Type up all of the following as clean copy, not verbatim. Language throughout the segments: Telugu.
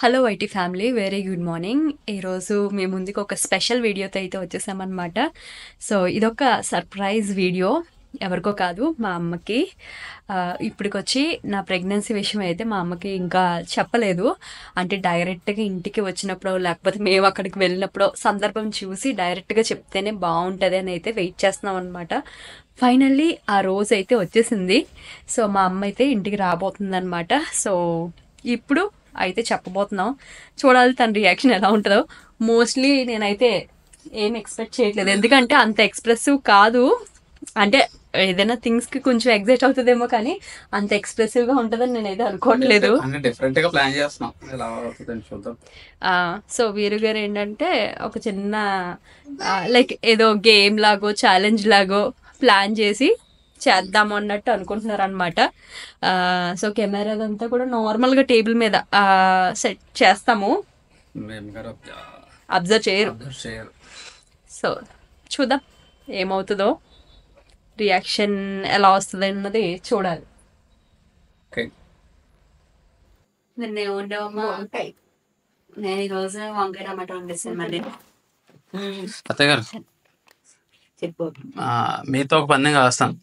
Hello IT family, very good morning. ఈరోజు మీ ముందుకు ఒక స్పెషల్ వీడియోతో అయితే వచ్చేసామన్నమాట. సో ఇదొక సర్ప్రైజ్ వీడియో, ఎవరికో కాదు మా అమ్మకి. ఇప్పటికొచ్చి నా ప్రెగ్నెన్సీ విషయం అయితే మా అమ్మకి ఇంకా చెప్పలేదు. అంటే డైరెక్ట్గా ఇంటికి వచ్చినప్పుడు లేకపోతే మేము అక్కడికి వెళ్ళినప్పుడు సందర్భం చూసి డైరెక్ట్గా చెప్తేనే బాగుంటుంది అని అయితే వెయిట్ చేస్తున్నాం అనమాట. ఫైనల్లీ ఆ రోజు అయితే వచ్చేసింది. సో మా అమ్మ అయితే ఇంటికి రాబోతుంది అనమాట. సో ఇప్పుడు అయితే చెప్పబోతున్నాం. చూడాలి తన రియాక్షన్ ఎలా ఉంటుందో. మోస్ట్లీ నేనైతే ఏం ఎక్స్పెక్ట్ చేయట్లేదు, ఎందుకంటే అంత ఎక్స్ప్రెసివ్ కాదు. అంటే ఏదైనా థింగ్స్కి కొంచెం ఎగ్జైట్ అవుతుందేమో, కానీ అంత ఎక్స్ప్రెసివ్గా ఉంటుందని నేనైతే అనుకోవట్లేదు. సో వీరు గారు ఏంటంటే ఒక చిన్న లైక్ ఏదో గేమ్ లాగో ఛాలెంజ్ లాగో ప్లాన్ చేసి చేద్దాము అన్నట్టు అనుకుంటున్నారు అనమాట. సో కెమెరాదంతా కూడా నార్మల్గా టేబుల్ మీద సెట్ చేస్తాము, అబ్జర్వ్ చేయరు. సో చూద్దాం ఏమవుతుందో, రియాక్షన్ ఎలా వస్తుంది అన్నది చూడాలి. నేను ఈరోజు వంకాయ టమాటా వండేసాను. మళ్ళీ అత్తయ్య గారు, మీతో ఒక పందెం కాస్తాను.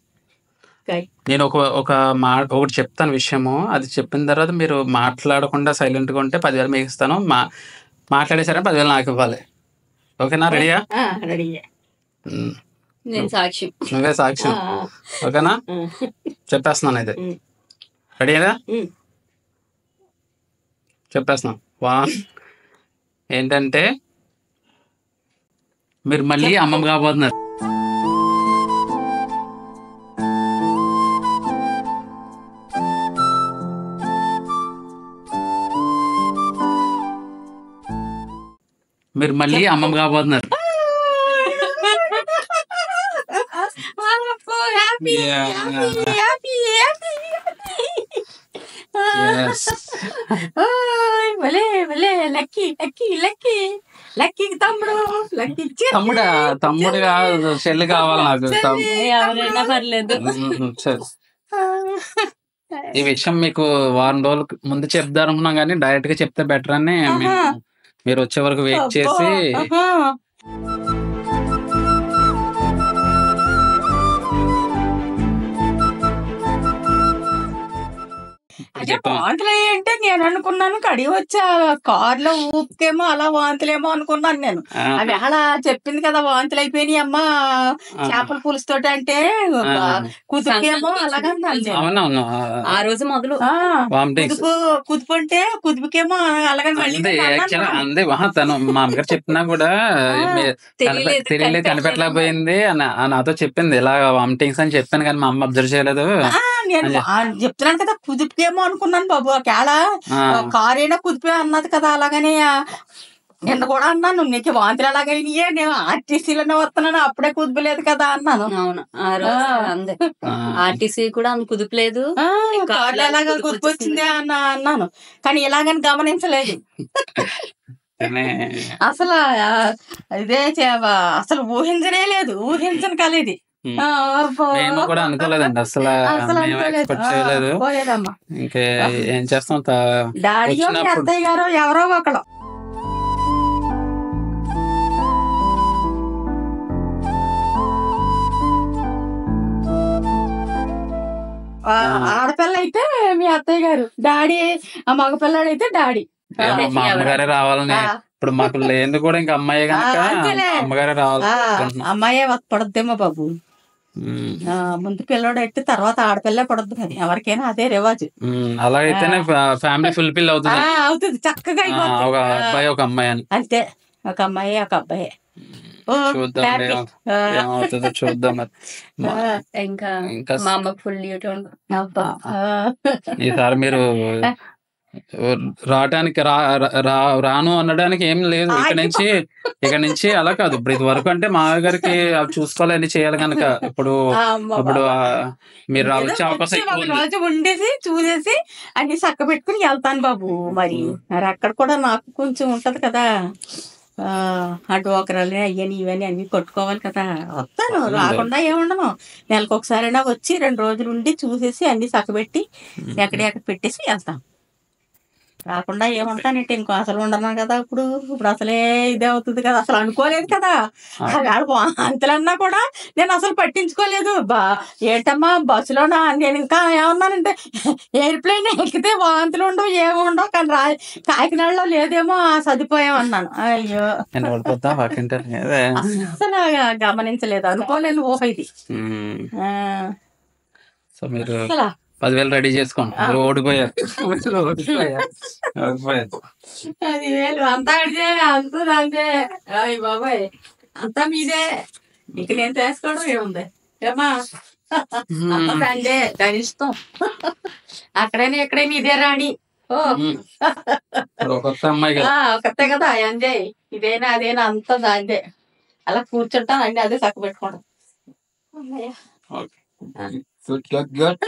నేను ఒకటి చెప్తాను విషయము. అది చెప్పిన తర్వాత మీరు మాట్లాడకుండా సైలెంట్గా ఉంటే 10,000 మీకు ఇస్తాను. మాట్లాడేసారని 10,000 నాకు ఇవ్వాలి. ఓకేనా? రెడీయా? నేను సాక్షి, నువ్వే సాక్షి. ఓకేనా? చెప్పేస్తున్నాను. అయితే రెడీగా చెప్పేస్తున్నాను. ఏంటంటే మీరు మళ్ళీ అమ్మమ్మ కాబోతున్నారు. మీరు మళ్ళీ అమ్మమ్మ కాబోతున్నారు. తమ్ముడుగా చెల్లి కావాలి నాకు. ఎవరైనా పర్లేదు. ఈ విషయం మీకు వారం రోజుల ముందు చెప్దాం అనుకున్నాం, కానీ డైరెక్ట్ గా చెప్తే బెటర్ అని మీరు వచ్చే వరకు వెయిట్ చేసి వాంతులు అంటే నేను అనుకున్నాను, కడిగి వచ్చా కారులో ఊపికేమో అలా వాంతులేమో అనుకున్నాను నేను. అవి అలా చెప్పింది కదా వాంతులు అయిపోయినాయి అమ్మా చేపల పులుసుతో అంటే కుదుపుకేమో అలాగన్నాను. ఆ రోజు మొదలు కుదుపు అంటే కుదుపుకేమో అలాగని అందే. తను మా అమ్మగారు చెప్పినా కూడా తెలియలేదు, కనిపెట్టలేకపోయింది నాతో చెప్పింది. ఇలా వామిటింగ్స్ అని చెప్పాను, కానీ మా అమ్మ అబ్జర్వ్ చేయలేదు. నేను చెప్తున్నాను కదా కుదుపుకేమో అనుకున్నాను బాబు. ఒకవేళ కారైనా కుదిపే అన్నది కదా, అలాగని నిన్న కూడా అన్నాను నీకు వాంతులు ఎలాగైనాయే, నేను ఆర్టీసీలోనే వస్తున్నాను అప్పుడే కుదిపలేదు కదా అన్నాను. అవును, ఆర్టీసీ కూడా కుదిపలేదు, కార్లో ఎలాగ కుదిపి వచ్చిందే అన్నాను, కానీ ఇలాగని గమనించలేదు. అసలు ఇదే అసలు ఊహించనే లేదు, ఊహించను కలిది. నేను కూడా అనుకోలేదండి, అసలు ఎక్స్పెక్ట్ చేయలేదు. ఇంకా ఏం చేస్తాం, డాడీ అత్తయ్య గారు ఎవరో ఒకరు ఆడపిల్ల అయితే మీ అత్తయ్య గారు, డాడీ ఆ మగపిల్లాడు అయితే డాడీ. మా అమ్మగారే రావాలని ఇప్పుడు మాకు లేదు కూడా, ఇంకా అమ్మాయి కనుక అమ్మగారే రావాలి. అమ్మాయే పడద్దేమో బాబు. ముందు పిల్లడు అయితే తర్వాత ఆడపిల్ల పడద్దు కదా, ఎవరికైనా అదే రివాజు. అలాగైతేనే ఫ్యామిలీ ఫుల్ఫిల్ అవుతుంది చక్కగా. ఒక అబ్బాయి ఒక అమ్మాయి అని, అంతే. ఒక అమ్మాయి ఒక అబ్బాయి. చూద్దాం ఏమవుతుందో చూద్దాం. ఇంకా మా అమ్మకి ఫుల్ ఈసారి మీరు రావటానికి రాను అనడానికి ఏం లేదు. ఇక నుంచి అలా కాదు. ఇప్పుడు ఇది వరకు అంటే మా గారికి చూసుకోవాలి చేయాలి కనుక, ఇప్పుడు మీరు వచ్చే అవకాశం ఉండేసి చూసేసి అన్ని చక్క పెట్టుకుని వెళ్తాను బాబు. మరి అక్కడ కూడా నాకు కొంచెం ఉంటది కదా, ఆ డోకరాలు అయ్యని ఇవన్నీ అన్ని కొట్టుకోవాలి కదా. వస్తాను, రాకుండా ఏముండను. నెలకు ఒకసారైనా వచ్చి 2 రోజులు ఉండి చూసేసి అన్ని చక్కబెట్టి ఎక్కడెక్కడ పెట్టేసి వెళ్తాను. రాకుండా ఏముంటానంటే ఇంకో అసలు ఉండను కదా ఇప్పుడు అసలే ఇదే అవుతుంది కదా, అసలు అనుకోలేదు కదా. ఆగాడు వాంతులన్నా కూడా నేను అసలు పట్టించుకోలేదు. ఏంటమ్మా బస్సులోనా, నేను ఇంకా ఏమన్నానంటే ఎయిర్ప్లేన్ ఎక్కితే వాంతులు ఉండవు ఏముండవు, కానీ కాకినాడలో లేదేమో సదిపోయామన్నాను. అయ్యో నేను ఓడిపోతా పక్కింటారు అదే. అసలు గమనించలేదు, అనుకోలేదు ఊహ ఇది. ఆ, సో మీరు అసలు 10,000 రెడీ చేసుకోండి. మీరు ఓడిపోయారు. మీరు ఓడిపోయారు. ఓడిపోయారు. 10,000 అంతా అడిగే అంతా అంతే. అయ్య బాబాయ్ అంతా మీదే, ఇక నేను చేసుకోవడం ఏముంది ఏమా, అంతా దాందే, దాని ఇష్టం. అక్కడైనా ఎక్కడైనా ఇదే రాణి. ఓ ఇప్పుడు ఒక కొత్త అమ్మాయి కదా. కొత్త కదా ఎంజాయ్, ఇదేనా అదేనా అంతా దాందే. అలా కూర్చుంటాను అన్ని అదే చక్క పెట్టుకోవడం. ఓకే. Good good good.